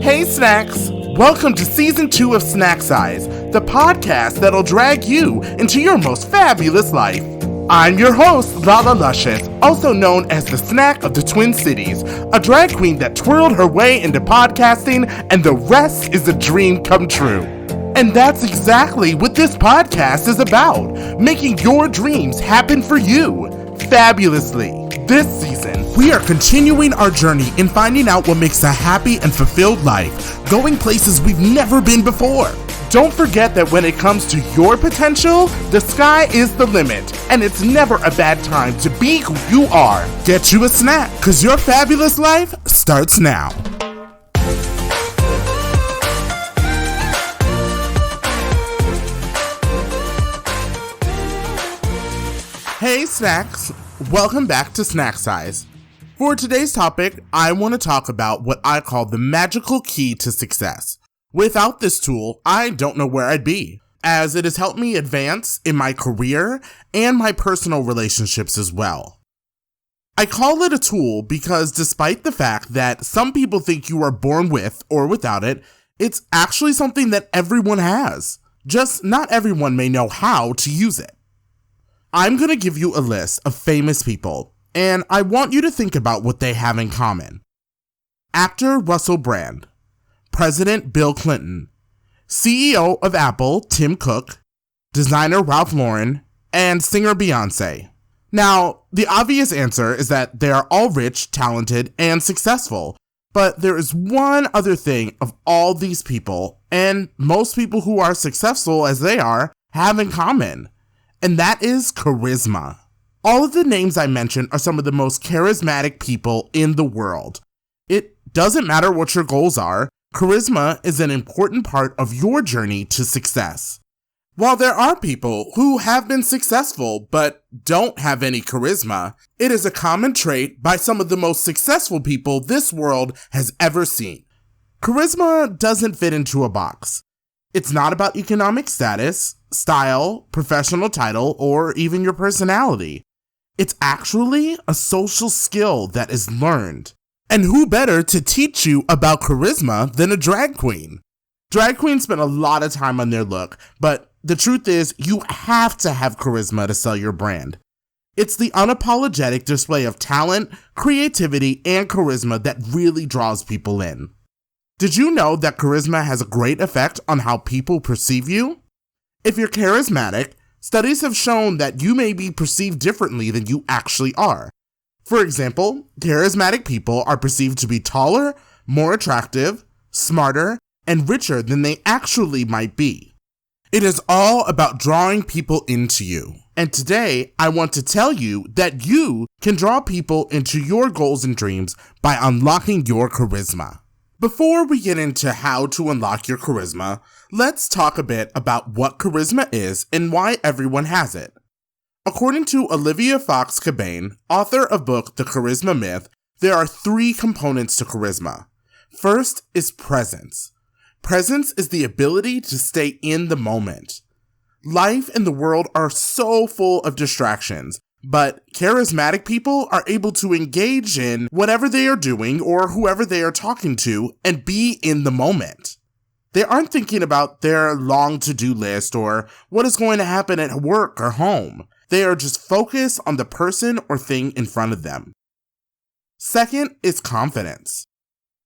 Hey Snacks! Welcome to Season 2 of Snack Size, the podcast that'll drag you into your most fabulous life. I'm your host, Lala Luzious, also known as the Snack of the Twin Cities, a drag queen that twirled her way into podcasting, and the rest is a dream come true. And that's exactly what this podcast is about, making your dreams happen for you, fabulously. This season, we are continuing our journey in finding out what makes a happy and fulfilled life, going places we've never been before. Don't forget that when it comes to your potential, the sky is the limit, and it's never a bad time to be who you are. Get you a snack, because your fabulous life starts now. Hey Snacks! Welcome back to Snack Size. For today's topic, I want to talk about what I call the magical key to success. Without this tool, I don't know where I'd be, as it has helped me advance in my career and my personal relationships as well. I call it a tool because despite the fact that some people think you are born with or without it, it's actually something that everyone has. Just not everyone may know how to use it. I'm going to give you a list of famous people, and I want you to think about what they have in common. Actor Russell Brand, President Bill Clinton, CEO of Apple Tim Cook, designer Ralph Lauren, and singer Beyonce. Now, the obvious answer is that they are all rich, talented, and successful, but there is one other thing of all these people, and most people who are successful as they are, have in common. And that is charisma. All of the names I mentioned are some of the most charismatic people in the world. It doesn't matter what your goals are, charisma is an important part of your journey to success. While there are people who have been successful but don't have any charisma, it is a common trait by some of the most successful people this world has ever seen. Charisma doesn't fit into a box. It's not about economic status, style, professional title, or even your personality. It's actually a social skill that is learned. And who better to teach you about charisma than a drag queen? Drag queens spend a lot of time on their look, but the truth is you have to have charisma to sell your brand. It's the unapologetic display of talent, creativity, and charisma that really draws people in. Did you know that charisma has a great effect on how people perceive you? If you're charismatic, studies have shown that you may be perceived differently than you actually are. For example, charismatic people are perceived to be taller, more attractive, smarter, and richer than they actually might be. It is all about drawing people into you. And today, I want to tell you that you can draw people into your goals and dreams by unlocking your charisma. Before we get into how to unlock your charisma, let's talk a bit about what charisma is and why everyone has it. According to Olivia Fox Cabane, author of book The Charisma Myth, there are 3 components to charisma. First is presence. Presence is the ability to stay in the moment. Life and the world are so full of distractions, but charismatic people are able to engage in whatever they are doing or whoever they are talking to and be in the moment. They aren't thinking about their long to-do list or what is going to happen at work or home. They are just focused on the person or thing in front of them. Second is confidence.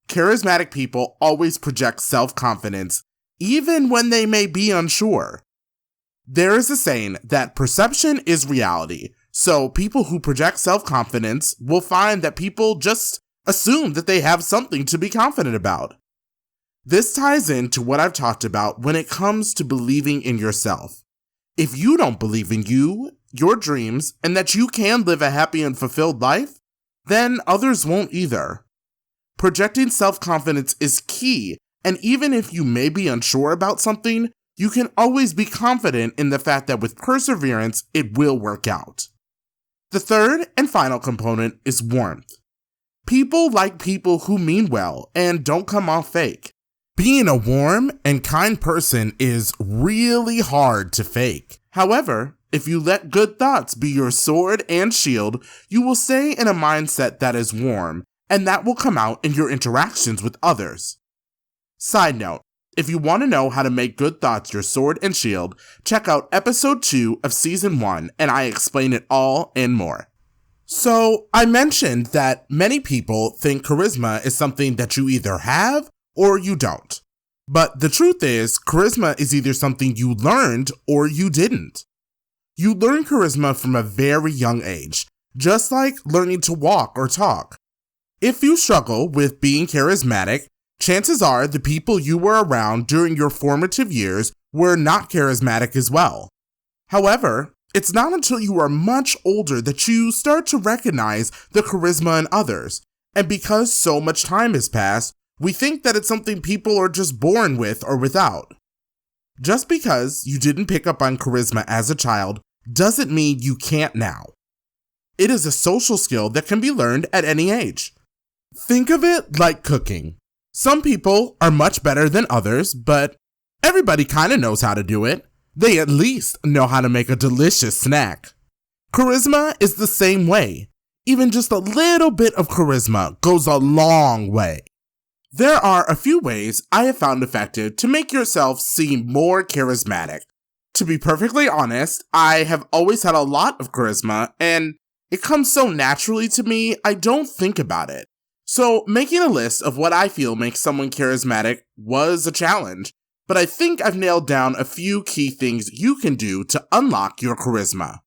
Charismatic people always project self-confidence, even when they may be unsure. There is a saying that perception is reality. So people who project self-confidence will find that people just assume that they have something to be confident about. This ties into what I've talked about when it comes to believing in yourself. If you don't believe in you, your dreams, and that you can live a happy and fulfilled life, then others won't either. Projecting self-confidence is key, and even if you may be unsure about something, you can always be confident in the fact that with perseverance, it will work out. The third and final component is warmth. People like people who mean well and don't come off fake. Being a warm and kind person is really hard to fake. However, if you let good thoughts be your sword and shield, you will stay in a mindset that is warm, and that will come out in your interactions with others. Side note, if you want to know how to make good thoughts your sword and shield, check out episode 2 of season 1 and I explain it all and more. So, I mentioned that many people think charisma is something that you either have or you don't. But the truth is, charisma is either something you learned or you didn't. You learn charisma from a very young age, just like learning to walk or talk. If you struggle with being charismatic, chances are the people you were around during your formative years were not charismatic as well. However, it's not until you are much older that you start to recognize the charisma in others, and because so much time has passed, we think that it's something people are just born with or without. Just because you didn't pick up on charisma as a child doesn't mean you can't now. It is a social skill that can be learned at any age. Think of it like cooking. Some people are much better than others, but everybody kind of knows how to do it. They at least know how to make a delicious snack. Charisma is the same way. Even just a little bit of charisma goes a long way. There are a few ways I have found effective to make yourself seem more charismatic. To be perfectly honest, I have always had a lot of charisma, and it comes so naturally to me, I don't think about it. So making a list of what I feel makes someone charismatic was a challenge, but I think I've nailed down a few key things you can do to unlock your charisma.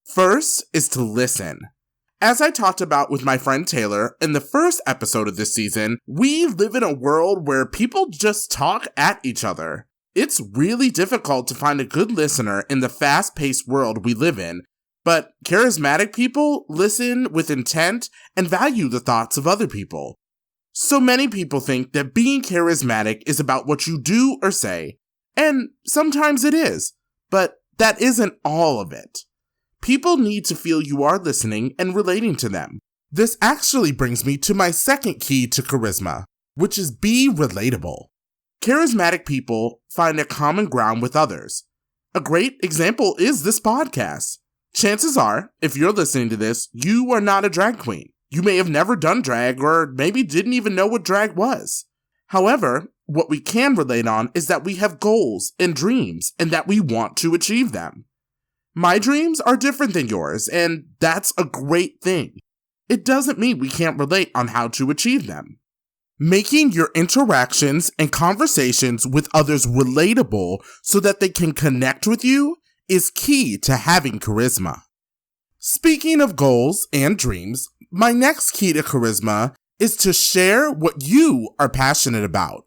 First is to listen. As I talked about with my friend Taylor in the first episode of this season, we live in a world where people just talk at each other. It's really difficult to find a good listener in the fast-paced world we live in, but charismatic people listen with intent and value the thoughts of other people. So many people think that being charismatic is about what you do or say, and sometimes it is, but that isn't all of it. People need to feel you are listening and relating to them. This actually brings me to my second key to charisma, which is be relatable. Charismatic people find a common ground with others. A great example is this podcast. Chances are, if you're listening to this, you are not a drag queen. You may have never done drag or maybe didn't even know what drag was. However, what we can relate on is that we have goals and dreams and that we want to achieve them. My dreams are different than yours, and that's a great thing. It doesn't mean we can't relate on how to achieve them. Making your interactions and conversations with others relatable so that they can connect with you is key to having charisma. Speaking of goals and dreams, my next key to charisma is to share what you are passionate about.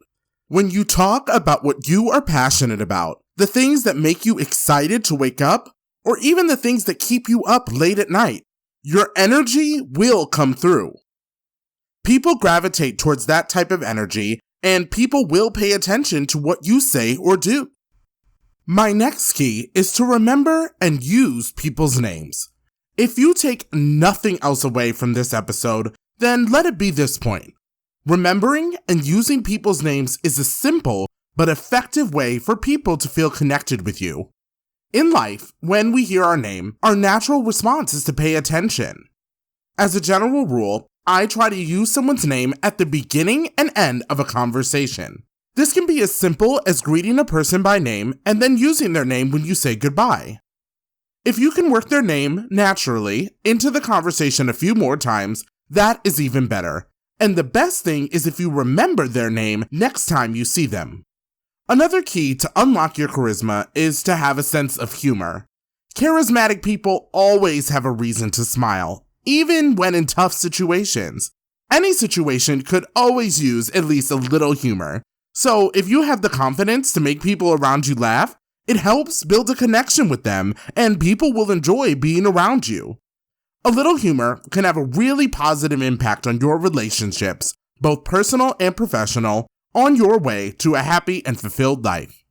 When you talk about what you are passionate about, the things that make you excited to wake up, or even the things that keep you up late at night, your energy will come through. People gravitate towards that type of energy, and people will pay attention to what you say or do. My next key is to remember and use people's names. If you take nothing else away from this episode, then let it be this point. Remembering and using people's names is a simple but effective way for people to feel connected with you. In life, when we hear our name, our natural response is to pay attention. As a general rule, I try to use someone's name at the beginning and end of a conversation. This can be as simple as greeting a person by name and then using their name when you say goodbye. If you can work their name naturally into the conversation a few more times, that is even better. And the best thing is if you remember their name next time you see them. Another key to unlock your charisma is to have a sense of humor. Charismatic people always have a reason to smile, even when in tough situations. Any situation could always use at least a little humor. So if you have the confidence to make people around you laugh, it helps build a connection with them, and people will enjoy being around you. A little humor can have a really positive impact on your relationships, both personal and professional, on your way to a happy and fulfilled life.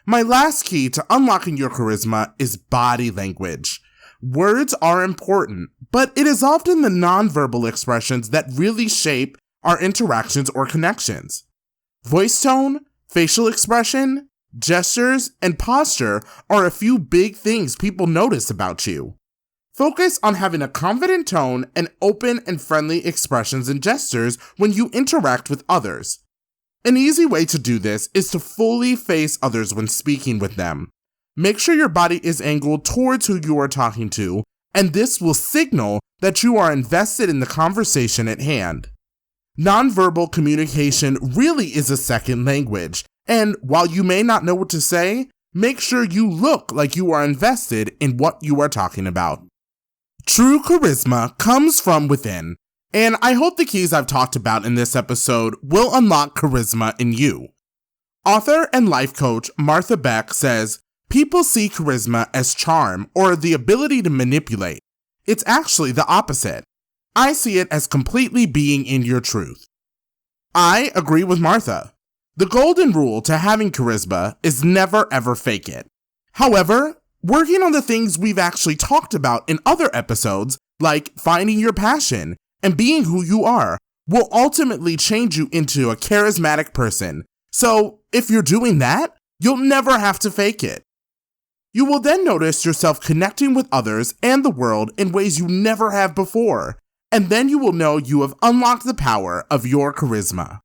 My last key to unlocking your charisma is body language. Words are important, but it is often the nonverbal expressions that really shape our interactions or connections. Voice tone, facial expression, gestures, and posture are a few big things people notice about you. Focus on having a confident tone and open and friendly expressions and gestures when you interact with others. An easy way to do this is to fully face others when speaking with them. Make sure your body is angled towards who you are talking to, and this will signal that you are invested in the conversation at hand. Nonverbal communication really is a second language, and while you may not know what to say, make sure you look like you are invested in what you are talking about. True charisma comes from within, and I hope the keys I've talked about in this episode will unlock charisma in you. Author and life coach Martha Beck says, "People see charisma as charm or the ability to manipulate. It's actually the opposite. I see it as completely being in your truth." I agree with Martha. The golden rule to having charisma is never ever fake it. However, working on the things we've actually talked about in other episodes, like finding your passion and being who you are, will ultimately change you into a charismatic person. So if you're doing that, you'll never have to fake it. You will then notice yourself connecting with others and the world in ways you never have before, and then you will know you have unlocked the power of your charisma.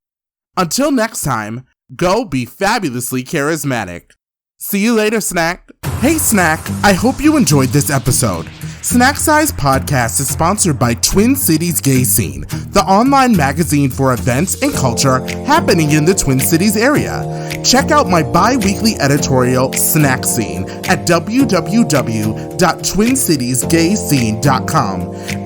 Until next time, go be fabulously charismatic. See you later, Snack. Hey, Snack, I hope you enjoyed this episode. Snack Size Podcast is sponsored by Twin Cities Gay Scene, the online magazine for events and culture happening in the Twin Cities area. Check out my bi-weekly editorial, Snack Scene, at www.twincitiesgayscene.com.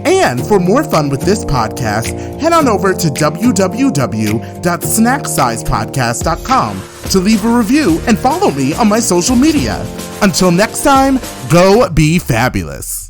And for more fun with this podcast, head on over to www.snacksizepodcast.com to leave a review and follow me on my social media. Until next time, go be fabulous.